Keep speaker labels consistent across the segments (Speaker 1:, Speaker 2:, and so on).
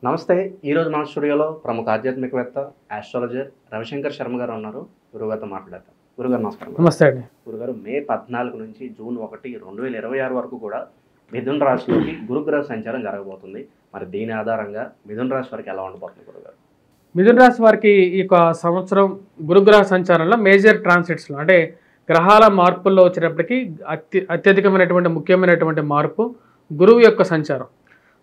Speaker 1: నమస్తే. ఈరోజు మన స్టూడియోలో ప్రముఖ ఆధ్యాత్మికవేత్త ఆస్ట్రాలజర్ రవిశంకర్ శర్మ గారు ఉన్నారు. గురుగారితో మాట్లాడతాం. గురుగారు నమస్కారం.
Speaker 2: నమస్తే అండి.
Speaker 1: గురుగారు, మే 14 నుంచి జూన్ 1, 2026 వరకు కూడా మిథున రాశిలోకి గురుగ్రహ సంచారం జరగబోతుంది. మరి దీని ఆధారంగా మిథున రాశి వారికి ఎలా ఉండబోతుంది గురుగారు?
Speaker 2: మిథున రాశి వారికి ఈ సంవత్సరం గురుగ్రహ సంచారంలో మేజర్ ట్రాన్సిట్స్లో అంటే గ్రహాల మార్పుల్లో వచ్చేటప్పటికి అత్యధికమైనటువంటి ముఖ్యమైనటువంటి మార్పు గురువు యొక్క సంచారం.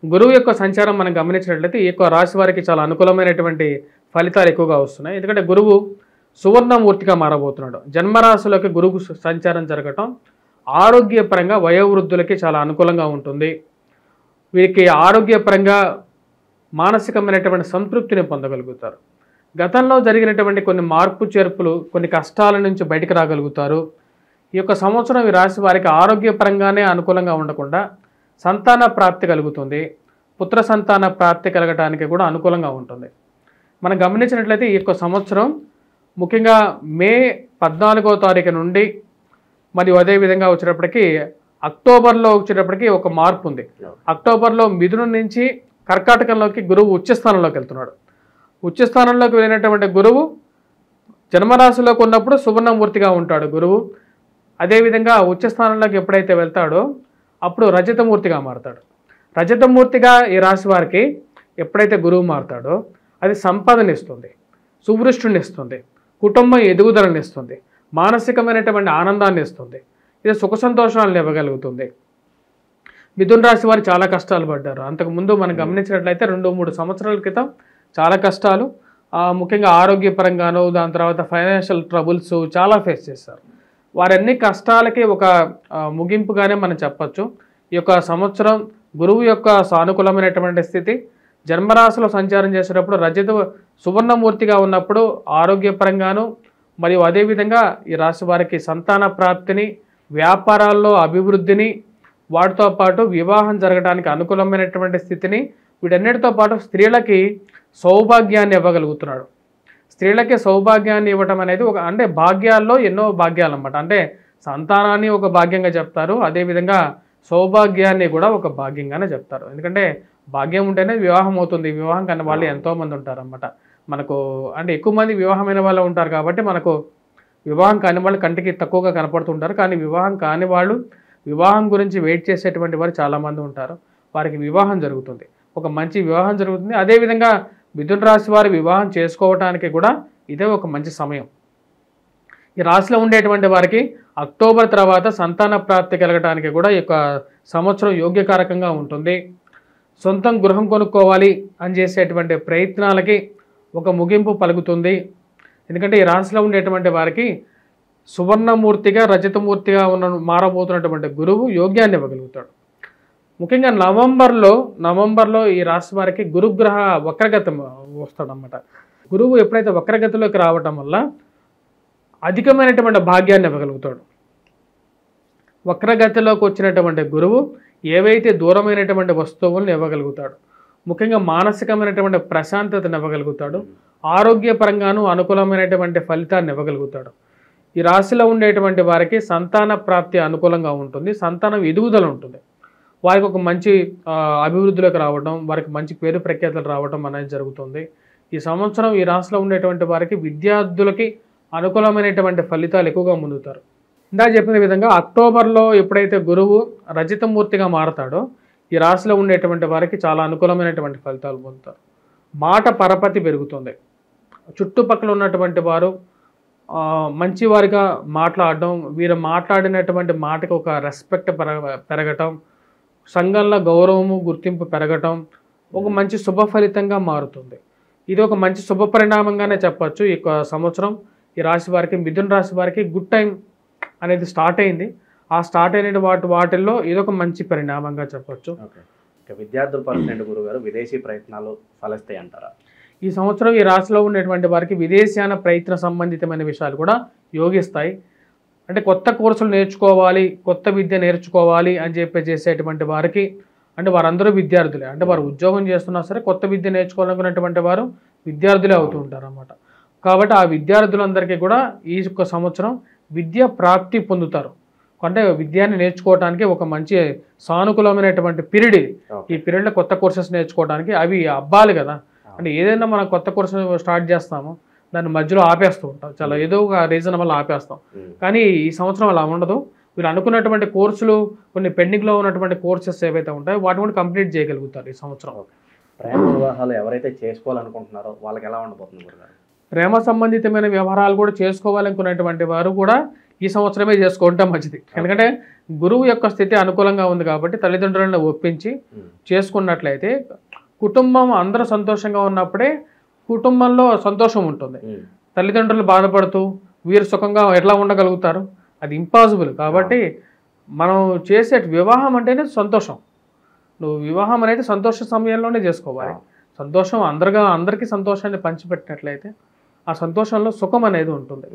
Speaker 2: గురువు యొక్క సంచారం మనం గమనించినట్లయితే ఈ యొక్క రాశి వారికి చాలా అనుకూలమైనటువంటి ఫలితాలు ఎక్కువగా వస్తున్నాయి. ఎందుకంటే గురువు సువర్ణమూర్తిగా మారబోతున్నాడు. జన్మరాశిలోకి గురువు సంచారం జరగటం ఆరోగ్యపరంగా వయోవృద్ధులకి చాలా అనుకూలంగా ఉంటుంది. వీరికి ఆరోగ్యపరంగా మానసికమైనటువంటి సంతృప్తిని పొందగలుగుతారు. గతంలో జరిగినటువంటి కొన్ని మార్పు చేర్పులు, కొన్ని కష్టాల నుంచి బయటకు రాగలుగుతారు. ఈ యొక్క సంవత్సరం ఈ రాశి వారికి ఆరోగ్యపరంగానే అనుకూలంగా ఉండకుండా సంతాన ప్రాప్తి కలుగుతుంది. పుత్ర సంతాన ప్రాప్తి కలగటానికి కూడా అనుకూలంగా ఉంటుంది. మనం గమనించినట్లయితే ఈ యొక్క సంవత్సరం ముఖ్యంగా మే 14వ తారీఖు నుండి మరియు అదేవిధంగా వచ్చేటప్పటికి అక్టోబర్లో వచ్చేటప్పటికి ఒక మార్పు ఉంది. అక్టోబర్లో మిథునం నుంచి కర్కాటకంలోకి గురువు ఉచ్చస్థానంలోకి వెళ్తున్నాడు. ఉచ్చస్థానంలోకి వెళ్ళినటువంటి గురువు జన్మరాశిలోకి ఉన్నప్పుడు సువర్ణమూర్తిగా ఉంటాడు గురువు. అదేవిధంగా ఉచ్చస్థానంలోకి ఎప్పుడైతే వెళ్తాడో అప్పుడు రజతమూర్తిగా మారతాడు. రజతమూర్తిగా ఈ రాశి వారికి ఎప్పుడైతే గురువు మారతాడో అది సంపదనిస్తుంది, సువృష్టిని ఇస్తుంది, కుటుంబం ఎదుగుదలని ఇస్తుంది, మానసికమైనటువంటి ఆనందాన్ని ఇస్తుంది. ఇది సుఖ సంతోషాలను ఇవ్వగలుగుతుంది. మిథున రాశి వారు చాలా కష్టాలు పడ్డారు. అంతకుముందు మనం గమనించినట్లయితే 2-3 సంవత్సరాల క్రితం చాలా కష్టాలు, ముఖ్యంగా ఆరోగ్యపరంగాను, దాని తర్వాత ఫైనాన్షియల్ ట్రబుల్స్ చాలా ఫేస్ చేశారు. వారన్ని కష్టాలకి ఒక ముగింపుగానే మనం చెప్పచ్చు. ఈ యొక్క సంవత్సరం గురువు యొక్క సానుకూలమైనటువంటి స్థితి, జన్మరాశిలో సంచారం చేసేటప్పుడు రజత సువర్ణమూర్తిగా ఉన్నప్పుడు ఆరోగ్యపరంగాను మరియు అదేవిధంగా ఈ రాశి వారికి సంతాన ప్రాప్తిని, వ్యాపారాల్లో అభివృద్ధిని, వాటితో పాటు వివాహం జరగడానికి అనుకూలమైనటువంటి స్థితిని, వీటన్నిటితో పాటు స్త్రీలకి సౌభాగ్యాన్ని ఇవ్వగలుగుతున్నాడు. స్త్రీలకి సౌభాగ్యాన్ని ఇవ్వటం అనేది అంటే భాగ్యాల్లో ఎన్నో భాగ్యాలు అన్నమాట. అంటే సంతానాన్ని ఒక భాగ్యంగా చెప్తారు, అదేవిధంగా సౌభాగ్యాన్ని కూడా ఒక భాగ్యంగానే చెప్తారు. ఎందుకంటే భాగ్యం ఉంటేనే వివాహం అవుతుంది. వివాహం కాని వాళ్ళు ఎంతోమంది ఉంటారన్నమాట. మనకు అంటే ఎక్కువ మంది వివాహమైన వాళ్ళు ఉంటారు కాబట్టి మనకు వివాహం కాని వాళ్ళు కంటికి తక్కువగా కనపడుతుంటారు. కానీ వివాహం కాని వాళ్ళు, వివాహం గురించి వెయిట్ చేసేటువంటి వారు చాలామంది ఉంటారు. వారికి వివాహం జరుగుతుంది, ఒక మంచి వివాహం జరుగుతుంది. అదేవిధంగా మిథున రాశి వారి వివాహం చేసుకోవటానికి కూడా ఇదే ఒక మంచి సమయం. ఈ రాశిలో ఉండేటువంటి వారికి అక్టోబర్ తర్వాత సంతాన ప్రాప్తి కలగడానికి కూడా ఈ యొక్క సంవత్సరం యోగ్యకారకంగా ఉంటుంది. సొంతం గృహం కొనుక్కోవాలి అని చేసేటువంటి ప్రయత్నాలకి ఒక ముగింపు పలుకుతుంది. ఎందుకంటే ఈ రాశిలో ఉండేటువంటి వారికి సువర్ణమూర్తిగా రజతమూర్తిగా మారబోతున్నటువంటి గురువు యోగ్యాన్ని ఇవ్వగలుగుతాడు. ముఖ్యంగా నవంబర్లో ఈ రాశి వారికి గురుగ్రహ వక్రగతం వస్తాడనమాట. గురువు ఎప్పుడైతే వక్రగతిలోకి రావటం వల్ల అధికమైనటువంటి భాగ్యాన్ని ఇవ్వగలుగుతాడు. వక్రగతిలోకి వచ్చినటువంటి గురువు ఏవైతే దూరమైనటువంటి వస్తువులను ఇవ్వగలుగుతాడు. ముఖ్యంగా మానసికమైనటువంటి ప్రశాంతతను ఇవ్వగలుగుతాడు. ఆరోగ్యపరంగాను అనుకూలమైనటువంటి ఫలితాన్ని ఇవ్వగలుగుతాడు. ఈ రాశిలో ఉండేటువంటి వారికి సంతాన ప్రాప్తి అనుకూలంగా ఉంటుంది, సంతానం ఎదుగుదల ఉంటుంది. వారికి ఒక మంచి అభివృద్ధిలోకి రావడం, వారికి మంచి పేరు ప్రఖ్యాతులు రావడం అనేది జరుగుతుంది. ఈ సంవత్సరం ఈ రాశిలో ఉండేటువంటి వారికి విద్యార్థులకి అనుకూలమైనటువంటి ఫలితాలు ఎక్కువగా పొందుతారు. ఇందాక చెప్పిన విధంగా అక్టోబర్లో ఎప్పుడైతే గురువు రజతమూర్తిగా మారతాడో ఈ రాశిలో ఉండేటువంటి వారికి చాలా అనుకూలమైనటువంటి ఫలితాలు పొందుతారు. మాట పరపతి పెరుగుతుంది. చుట్టుపక్కల ఉన్నటువంటి వారు మంచివారిగా మాట్లాడడం, వీరు మాట్లాడినటువంటి మాటకి ఒక రెస్పెక్ట్ పెరగటం, సంఘంలో గౌరవము గుర్తింపు పెరగటం ఒక మంచి శుభ ఫలితంగా మారుతుంది. ఇది ఒక మంచి శుభ పరిణామంగానే చెప్పచ్చు. ఈ సంవత్సరం ఈ రాశి వారికి, మిథున రాశి వారికి గుడ్ టైం అనేది స్టార్ట్ అయింది. ఆ స్టార్ట్ అయిన వాటిల్లో ఇదొక మంచి పరిణామంగా చెప్పచ్చు.
Speaker 1: విద్యార్థుల పరిస్థితి గురుగారు, విదేశీ ప్రయత్నాలు ఫలిస్తాయి అంటారా?
Speaker 2: ఈ సంవత్సరం ఈ రాశిలో ఉండేటువంటి వారికి విదేశాన ప్రయత్న సంబంధితమైన విషయాలు కూడా యోగిస్తాయి. అంటే కొత్త కోర్సులు నేర్చుకోవాలి, కొత్త విద్య నేర్చుకోవాలి అని చెప్పి చేసేటువంటి వారికి, అంటే వారందరూ విద్యార్థులే, అంటే వారు ఉద్యోగం చేస్తున్నా సరే కొత్త విద్య నేర్చుకోవాలనుకున్నటువంటి వారు విద్యార్థులే అవుతూ ఉంటారు అన్నమాట. కాబట్టి ఆ విద్యార్థులందరికీ కూడా ఈ యొక్క సంవత్సరం విద్య ప్రాప్తి పొందుతారు. అంటే విద్యాన్ని నేర్చుకోవడానికి ఒక మంచి సానుకూలమైనటువంటి పీరియడ్ ఇది.
Speaker 1: ఓకే.
Speaker 2: ఈ పీరియడ్లో కొత్త కోర్సెస్ నేర్చుకోవడానికి అవి అబ్బాలి కదా. అంటే ఏదైనా మనం కొత్త కోర్సు స్టార్ట్ చేస్తాము, దాన్ని మధ్యలో ఆపేస్తూ ఉంటాం, చాలా ఏదో ఒక రీజన్ వల్ల ఆపేస్తాం. కానీ ఈ సంవత్సరం అలా ఉండదు. వీళ్ళు అనుకున్నటువంటి కోర్సులు, కొన్ని పెండింగ్లో ఉన్నటువంటి కోర్సెస్ ఏవైతే ఉంటాయో వాటి కూడా కంప్లీట్ చేయగలుగుతారు ఈ సంవత్సరం.
Speaker 1: ప్రేమ వివాహాలు ఎవరైతే చేసుకోవాలనుకుంటున్నారో వాళ్ళకి ఎలా ఉండబోతుంది గురుగారు?
Speaker 2: ప్రేమ సంబంధితమైన వ్యవహారాలు కూడా చేసుకోవాలనుకున్నటువంటి వారు కూడా ఈ సంవత్సరమే చేసుకుంటే మంచిది. ఎందుకంటే గురువు యొక్క స్థితి అనుకూలంగా ఉంది కాబట్టి తల్లిదండ్రులను ఒప్పించి చేసుకున్నట్లయితే కుటుంబం అందరూ సంతోషంగా ఉన్నప్పుడే కుటుంబంలో సంతోషం ఉంటుంది. తల్లిదండ్రులు బాధపడుతూ వీరు సుఖంగా ఎట్లా ఉండగలుగుతారు? అది ఇంపాసిబుల్. కాబట్టి మనం చేసే వివాహం అంటేనే సంతోషం. నువ్వు వివాహం అనేది సంతోష సమయంలోనే చేసుకోవాలి. సంతోషం అందరికీ సంతోషాన్ని పంచిపెట్టినట్లయితే ఆ సంతోషంలో సుఖం అనేది ఉంటుంది.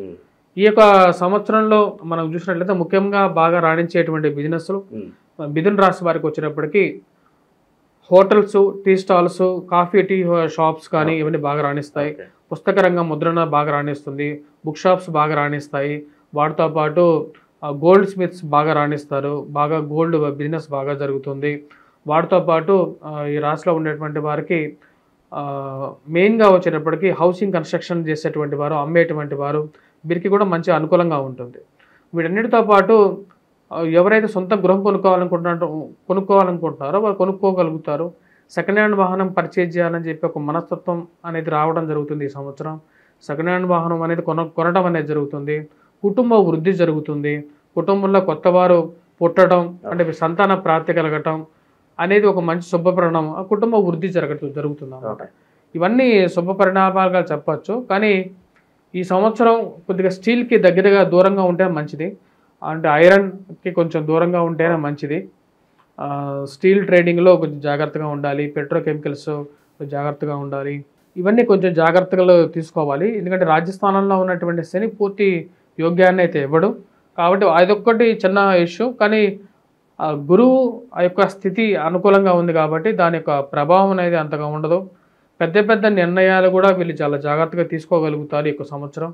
Speaker 2: ఈ యొక్క సంవత్సరంలో మనం చూసినట్లయితే ముఖ్యంగా బాగా రాణించేటువంటి బిజినెస్లు మిథున రాశి వారికి వచ్చినప్పటికీ hotels, tea stalls, tea shops కానీ ఇవన్నీ బాగా రాణిస్తాయి. పుస్తక రంగం, ముద్రణ బాగా రాణిస్తుంది. బుక్ షాప్స్ బాగా రాణిస్తాయి. వాటితో పాటు గోల్డ్ స్మిత్స్ బాగా రాణిస్తారు. బాగా గోల్డ్ బిజినెస్ బాగా జరుగుతుంది. వాటితో పాటు ఈ రాశిలో ఉండేటువంటి వారికి మెయిన్గా వచ్చేటప్పటికి హౌసింగ్ కన్స్ట్రక్షన్ చేసేటువంటి వారు, అమ్మేటువంటి వారు, వీరికి కూడా మంచి అనుకూలంగా ఉంటుంది. వీటన్నిటితో పాటు ఎవరైతే సొంత గృహం కొనుక్కోవాలనుకుంటున్నారో వారు కొనుక్కోగలుగుతారు. సెకండ్ హ్యాండ్ వాహనం పర్చేజ్ చేయాలని చెప్పి ఒక మనస్తత్వం అనేది రావడం జరుగుతుంది ఈ సంవత్సరం. సెకండ్ హ్యాండ్ వాహనం అనేది కొనడం అనేది జరుగుతుంది. కుటుంబ వృద్ధి జరుగుతుంది. కుటుంబంలో కొత్త వారు పుట్టడం, అంటే సంతాన ప్రాప్తి కలగటం అనేది ఒక మంచి శుభ పరిణామం. ఆ కుటుంబ వృద్ధి జరుగుతుంది అన్నమాట. ఇవన్నీ శుభ పరిణామాలుగా చెప్పచ్చు. కానీ ఈ సంవత్సరం కొద్దిగా స్టీల్కి దగ్గరగా దూరంగా ఉంటే మంచిది. అంటే ఐరన్కి కొంచెం దూరంగా ఉంటేనే మంచిది. స్టీల్ ట్రేడింగ్లో కొంచెం జాగ్రత్తగా ఉండాలి. పెట్రోకెమికల్స్ జాగ్రత్తగా ఉండాలి. ఇవన్నీ కొంచెం జాగ్రత్తలు తీసుకోవాలి. ఎందుకంటే రాజస్థానంలో ఉన్నటువంటి శని పూర్తి యోగ్యాన్ని అయితే ఇవ్వడు. కాబట్టి అదొక్కటి చిన్న ఇష్యూ. కానీ గురువు ఆ యొక్క స్థితి అనుకూలంగా ఉంది కాబట్టి దాని యొక్క ప్రభావం అనేది అంతగా ఉండదు. పెద్ద పెద్ద నిర్ణయాలు కూడా వీళ్ళు చాలా జాగ్రత్తగా తీసుకోగలుగుతారు ఈ యొక్క సంవత్సరం.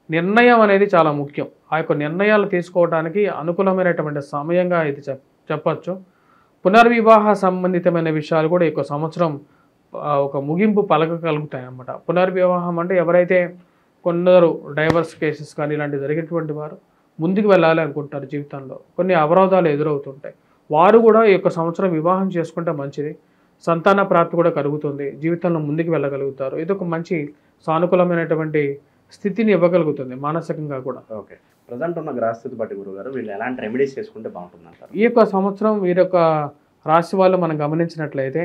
Speaker 2: నిర్ణయం అనేది చాలా ముఖ్యం. ఆ యొక్క నిర్ణయాలు తీసుకోవడానికి అనుకూలమైనటువంటి సమయంగా ఇది చెప్పచ్చు. పునర్వివాహ సంబంధితమైన విషయాలు కూడా ఈ యొక్క సంవత్సరం ఒక ముగింపు పలకగలుగుతాయి అన్నమాట. పునర్వివాహం అంటే ఎవరైతే కొందరు డైవర్స్ కేసెస్ కానీ ఇలాంటివి జరిగినటువంటి వారు ముందుకు వెళ్ళాలి అనుకుంటారు, జీవితంలో కొన్ని అవరోధాలు ఎదురవుతుంటాయి, వారు కూడా ఈ యొక్క సంవత్సరం వివాహం చేసుకుంటే మంచిది. సంతాన ప్రాప్తి కూడా కలుగుతుంది. జీవితంలో ముందుకు వెళ్ళగలుగుతారు. ఇది ఒక మంచి సానుకూలమైనటువంటి స్థితిని ఇవ్వగలుగుతుంది మానసికంగా కూడా.
Speaker 1: ఓకే. ప్రజెంట్ ఉన్న గ్రహస్థితి బట్టి గురుగారు వీళ్ళు ఎలాంటి రెమెడీస్ చేసుకుంటే బాగుంటుంది అంటారు?
Speaker 2: ఈ యొక్క సంవత్సరం వీరి యొక్క రాశి వాళ్ళు మనం గమనించినట్లయితే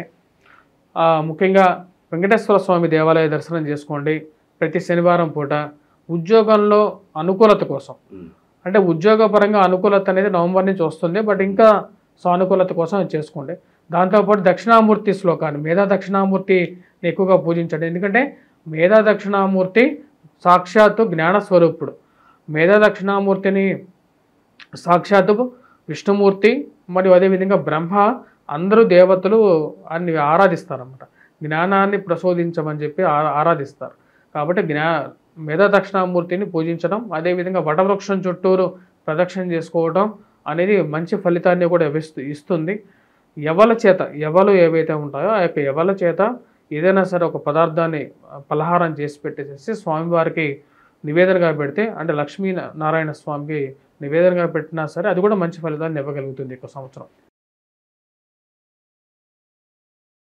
Speaker 2: ముఖ్యంగా వెంకటేశ్వర స్వామి దేవాలయ దర్శనం చేసుకోండి ప్రతి శనివారం పూట. ఉద్యోగంలో అనుకూలత కోసం, అంటే ఉద్యోగపరంగా అనుకూలత అనేది నవంబర్ నుంచి వస్తుంది, బట్ ఇంకా సానుకూలత కోసం చేసుకోండి. దాంతోపాటు దక్షిణామూర్తి శ్లోకాన్ని, మేధా దక్షిణామూర్తి ఎక్కువగా పూజించండి. ఎందుకంటే మేధా దక్షిణామూర్తి సాక్షాత్తు జ్ఞానస్వరూపుడు. మేధా దక్షిణామూర్తిని సాక్షాత్తు విష్ణుమూర్తి మరియు అదేవిధంగా బ్రహ్మ, అందరూ దేవతలు అన్ని ఆరాధిస్తారన్నమాట. జ్ఞానాన్ని ప్రసోదించమని చెప్పి ఆరాధిస్తారు. కాబట్టి మేధా దక్షిణామూర్తిని పూజించడం, అదేవిధంగా వటవృక్షం చుట్టూరు ప్రదక్షిణ చేసుకోవడం అనేది మంచి ఫలితాన్ని కూడా ఇస్తుంది. ఎవలు ఏవైతే ఉంటాయో ఆ యొక్క ఎవల చేత ఏదైనా సరే ఒక పదార్థాన్ని పలహారం చేసి పెట్టేసేసి స్వామివారికి నివేదనగా పెడితే, అంటే లక్ష్మీ నారాయణ స్వామికి నివేదనగా పెట్టినా సరే అది కూడా మంచి ఫలితాన్ని ఇవ్వగలుగుతుంది ఈ సంవత్సరం.